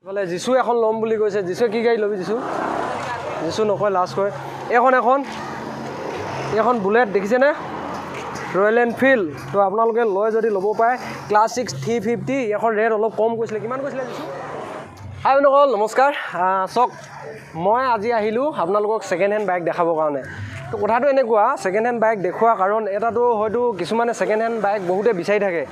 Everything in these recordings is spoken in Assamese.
বলে যিশু এখন ল'ম বুলি কৈছে। যিশুৱে কি গাড়ী ল'বি? যিশু নকয়, লাষ্ট কয় এখন বুলেট দেখিছেনে? Royal Enfield. তো আপোনালোকে লয় যদি ল'ব পাৰে। ক্লাছিক 350 এখন ৰেট অলপ কম কৈছিলে। কিমান কৈছিলে যিশু? হাই বন্ধুসকল নমস্কাৰ। চাওক, মই আজি আহিলোঁ আপোনালোকক ছেকেণ্ড হেণ্ড বাইক দেখাবৰ কাৰণে। তো কথাটো এনেকুৱা, ছেকেণ্ড হেণ্ড বাইক দেখুওৱা কাৰণ এটাতো হয়তো কিছুমানে ছেকেণ্ড হেণ্ড বাইক বহুতে বিচাৰি থাকে।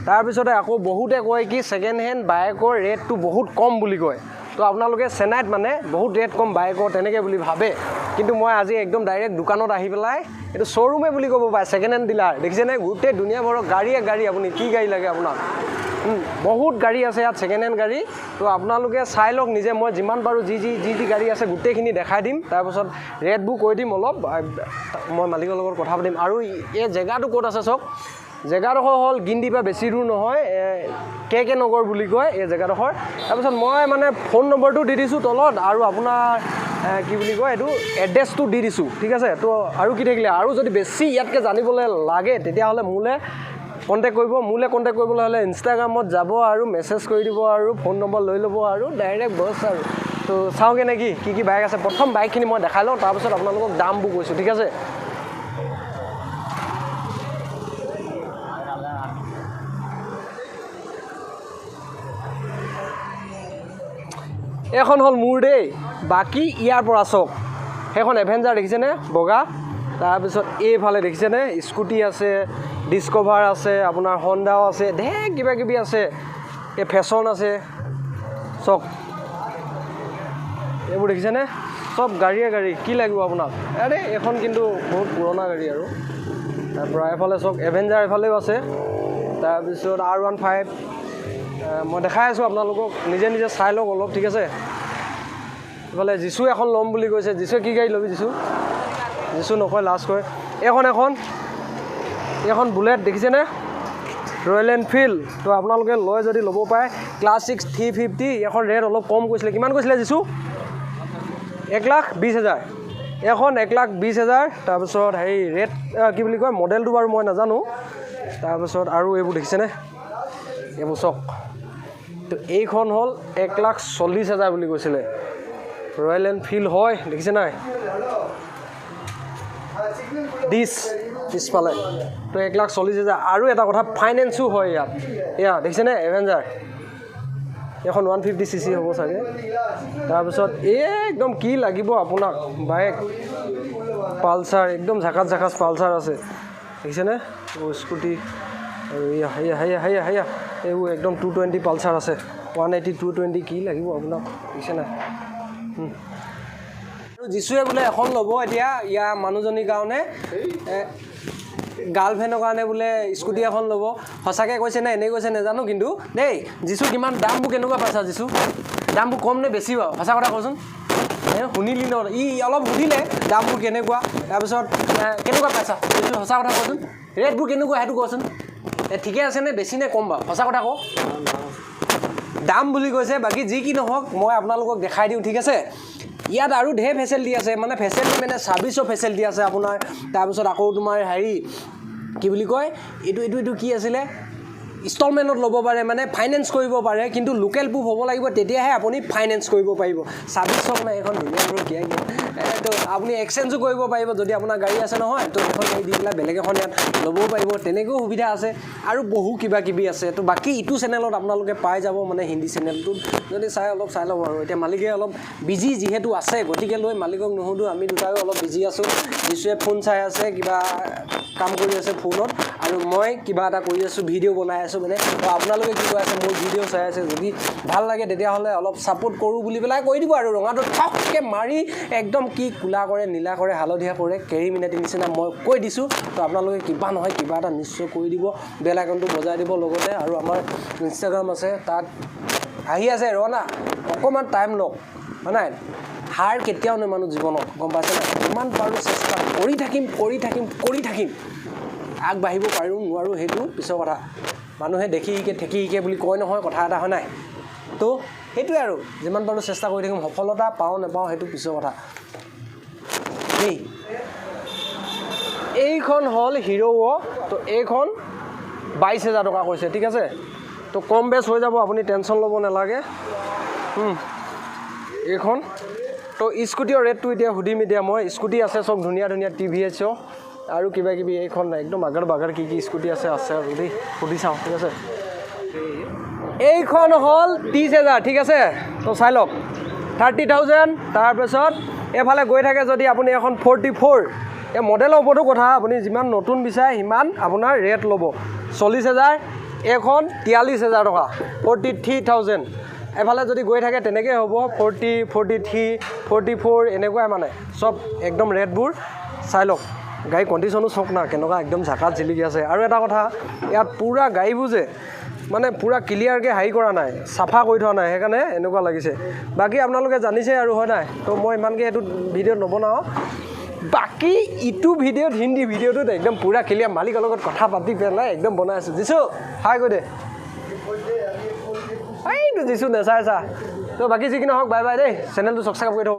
তাৰপিছতে আকৌ বহুতে কয় কি ছেকেণ্ড হেণ্ড বাইকৰ ৰেটটো বহুত কম বুলি কয়। তো আপোনালোকে চেন্নাইত মানে বহুত ৰেট কম বাইকৰ তেনেকৈ বুলি ভাবে। কিন্তু মই আজি একদম ডাইৰেক্ট দোকানত আহি পেলাই এইটো শ্ব'ৰুমে বুলি ক'ব পাৰে, ছেকেণ্ড হেণ্ড ডিলাৰ দেখিছেনে? গোটেই দুনিয়াভৰৰ গাড়ীয়ে গাড়ী, আপুনি কি গাড়ী লাগে আপোনাক? বহুত গাড়ী আছে ইয়াত ছেকেণ্ড হেণ্ড গাড়ী। তো আপোনালোকে চাই লওক নিজে। মই যিমান পাৰোঁ যি গাড়ী আছে গোটেইখিনি দেখাই দিম। তাৰপাছত ৰেটবোৰ কৈ দিম অলপ, মই মালিকৰ লগত কথা পাতিম। আৰু এই জেগাটো ক'ত আছে চাওক, জেগাডোখৰ হ'ল গিণ্ডিৰ পৰা বেছি দূৰ নহয়, কে নগৰ বুলি কয় এই জেগাডোখৰ। তাৰপিছত মই মানে ফোন নম্বৰটো দি দিছোঁ তলত, আৰু আপোনাৰ কি বুলি কয় এইটো এড্ৰেছটো দি দিছোঁ, ঠিক আছে? তো আৰু কি থাকিলে, আৰু যদি বেছি ইয়াতকৈ জানিবলৈ লাগে তেতিয়াহ'লে মোলৈ কণ্টেক্ট কৰিব। মোলৈ কণ্টেক্ট কৰিবলৈ হ'লে ইনষ্টাগ্ৰামত যাব আৰু মেছেজ কৰি দিব আৰু ফোন নম্বৰ লৈ ল'ব আৰু ডাইৰেক্ট বছ আৰু। তো চাওঁগৈ নেকি কি বাইক আছে। প্ৰথম বাইকখিনি মই দেখাই লওঁ, তাৰপিছত আপোনালোকক দামবোৰ কৈছোঁ, ঠিক আছে? এখন হ'ল মোৰ দেই, বাকী ইয়াৰ পৰা চাওক। সেইখন এভেঞ্জাৰ দেখিছেনে বগা? তাৰপিছত এইফালে দেখিছেনে স্কুটি আছে, ডিস্কভাৰ আছে, আপোনাৰ হণ্ডাও আছে, ঢেৰ কিবা কিবি আছে। এই ফেশ্বন আছে চাওক, এইবোৰ দেখিছেনে? চব গাড়ীয়ে গাড়ী। কি লাগিব আপোনাক? আৰে এইখন কিন্তু বহুত পুৰণা গাড়ী আৰু। তাৰপৰা এফালে চাওক এভেঞ্জাৰ এফালেও আছে। তাৰপিছত R15 মই দেখাই আছোঁ আপোনালোকক, নিজে চাই লওক অলপ, ঠিক আছে? এইফালে যিশু এখন ল'ম বুলি কৈছে। যিশুৱে কি গাড়ী ল'বি? যিশু নকয়, লাষ্ট কয় এখন বুলেট দেখিছেনে? Royal Enfield. তো আপোনালোকে লয় যদি ল'ব পাৰে। ক্লাছিক 350 এখন ৰেট অলপ কম কৈছিলে। কিমান কৈছিলে যিশু? 1,20,000 এখন 1,20,000। তাৰপিছত ৰেট কি বুলি কয় মডেলটো বাৰু মই নাজানো। তাৰপিছত আৰু এইবোৰ দেখিছেনে? এইবোৰ চাওক। তো এইখন হ'ল 1,40,000 বুলি কৈছিলে। ৰয়েল এনফিল্ড হয়, দেখিছে নাই? পিছফালে। তো 1,40,000। আৰু এটা কথা, ফাইনেন্সো হয় ইয়াত। এয়া দেখিছেনে এভেঞ্জাৰ? এখন 150cc হ'ব চাগে। তাৰপিছত একদম কি লাগিব আপোনাক বাইক, পালচাৰ একদম ঝাকাছ পালচাৰ আছে, দেখিছেনে? স্কুটি আৰু হেয়া এইবোৰ একদম 220 পালচাৰ আছে। 180 220 কি লাগিব আপোনাক, দেখিছে নাই? আৰু যিশুৱে বোলে এখন ল'ব এতিয়া ইয়াৰ মানুহজনীৰ কাৰণে, গাৰ্লফ্ৰেণ্ডৰ কাৰণে বোলে স্কুটি এখন ল'ব। সঁচাকৈ কৈছে নে এনেই কৈছে নাজানো কিন্তু দেই। যিশু কিমান দামবোৰ কেনেকুৱা পাইছা যিশু? দামবোৰ কম নে বেছি বাৰু? সঁচা কথা কচোন। শুনিলি ন? অলপ সুধিলে দামবোৰ কেনেকুৱা, তাৰপিছত কেনেকুৱা পাইছা যিশু? সঁচা কথা কচোন, ৰেটবোৰ কেনেকুৱা সেইটো কচোন। ঠিকে আছে নে বেছি নে কম বাৰু? সঁচা কথা কওঁ। দাম বুলি কৈছে, বাকী যি কি নহওক মই আপোনালোকক দেখাই দিওঁ, ঠিক আছে? ইয়াত আৰু ঢেৰ ফেচিলিটি আছে, মানে ছাৰ্ভিচৰ ফেচিলিটি আছে আপোনাৰ। তাৰপিছত আকৌ তোমাৰ কি বুলি কয় এইটো কি আছিলে, ইনষ্টলমেণ্টত ল'ব পাৰে, মানে ফাইনেন্স কৰিব পাৰে। কিন্তু লোকেল প্ৰুফ হ'ব লাগিব, তেতিয়াহে আপুনি ফাইনেন্স কৰিব পাৰিব। ছাৰ্ভিচ হওক নাই এখন ধুনীয়াকৈ কিয়া তো আপুনি এক্সচেঞ্জো কৰিব পাৰিব যদি আপোনাৰ গাড়ী আছে নহয়। তো এখন গাড়ী দি পেলাই বেলেগ এখন ইয়াত ল'বও পাৰিব, তেনেকৈও সুবিধা আছে। আৰু বহু কিবা কিবি আছে। তো বাকী ইটো চেনেলত আপোনালোকে পাই যাব, মানে হিন্দী চেনেলটোত যদি অলপ চাই ল'ব। আৰু এতিয়া মালিকে অলপ বিজি যিহেতু আছে, গতিকে লৈ মালিকক নুসুধোঁ, আমি দুটাও অলপ বিজি আছোঁ। যিশুৱে ফোন চাই আছে, কিবা কাম কৰি আছে ফোনত, আৰু মই কিবা এটা কৰি আছোঁ, ভিডিঅ' বনাই আছোঁ মানে। তো আপোনালোকে কি কৈ আছে, মোৰ ভিডিঅ' চাই আছে, যদি ভাল লাগে তেতিয়াহ'লে অলপ ছাপোৰ্ট কৰোঁ বুলি পেলাই কৈ দিব। আৰু ৰঙাটো ঠককৈ মাৰি একদম কি ক'লা কৰে, নীলা কৰে, হালধীয়া কৰে, কেৰি মিনাটি নিচিনা মই কৈ দিছোঁ। তো আপোনালোকে কিবা নহয় কিবা এটা নিশ্চয় কৰি দিব, বেল আইকনটো বজাই দিব লগতে। আৰু আমাৰ ইনষ্টাগ্ৰাম আছে, তাত আহি আছে ৰনা, অকণমান টাইম লওক হয় নাই? হাৰ কেতিয়াও নেমানো জীৱনত, গম পাইছে নাই? যিমান পাৰোঁ চেষ্টা কৰি থাকিম। আগবাঢ়িব পাৰোঁ নোৱাৰোঁ সেইটো পিছৰ কথা। মানুহে দেখি শিকে ঠেকি শিকে বুলি কয় নহয়, কথা এটা হয় নাই? তো সেইটোৱে আৰু, যিমান পাৰোঁ চেষ্টা কৰি থাকিম। সফলতা পাওঁ নাপাওঁ সেইটো পিছৰ কথা দেই। এইখন হ'ল হিৰ'। তো এইখন 22,000 টকা কৈছে, ঠিক আছে? তো কম বেছ হৈ যাব, আপুনি টেনশ্যন ল'ব নালাগে। এইখন তো স্কুটিৰ ৰেটটো এতিয়া সুধিম এতিয়া মই স্কুটি আছে চব ধুনীয়া ধুনীয়া TVS আৰু কিবা কিবি এইখন একদম আগাৰ কি স্কুটি আছে আৰু দেই সুধি চাওঁ ঠিক আছে এইখন হ'ল 30,000 ঠিক আছে তো চাই লওক 30,000 তাৰপিছত এফালে গৈ থাকে যদি আপুনি এখন 44 এই মডেলৰ ওপৰতো কথা আপুনি যিমান নতুন বিচাৰে সিমান আপোনাৰ ৰেট ল'ব 40,000 এখন 43,000 টকা 43,000 এফালে যদি গৈ থাকে তেনেকৈ হ'ব 40 43 44 এনেকুৱাই মানে চব একদম ৰেটবোৰ চাই লওক গাড়ী কণ্ডিশ্যনো চাওক না কেনেকুৱা একদম ঝাকাত জিলিকি আছে আৰু এটা কথা ইয়াত পুৰা গাড়ীবোৰ যে মানে পুৰা ক্লিয়াৰকৈ হেৰি কৰা নাই চাফা কৰি থোৱা নাই সেইকাৰণে এনেকুৱা লাগিছে বাকী আপোনালোকে জানিছে আৰু হয় নাই তো মই ইমানকৈ এইটো ভিডিঅ'ত নবনাওঁ বাকী ইটো ভিডিঅ'ত হিন্দী ভিডিঅ'টোত একদম পুৰা ক্লিয়াৰ মালিকৰ লগত কথা পাতি পেলাই একদম বনাই আছোঁ দিছো হাই কৈ দে এইটো দিছো নেচাই চা তো বাকী যিখিনি হওক বাই বাই দেই চেনেলটো ছাবস্ক্ৰাইব কৰি থওক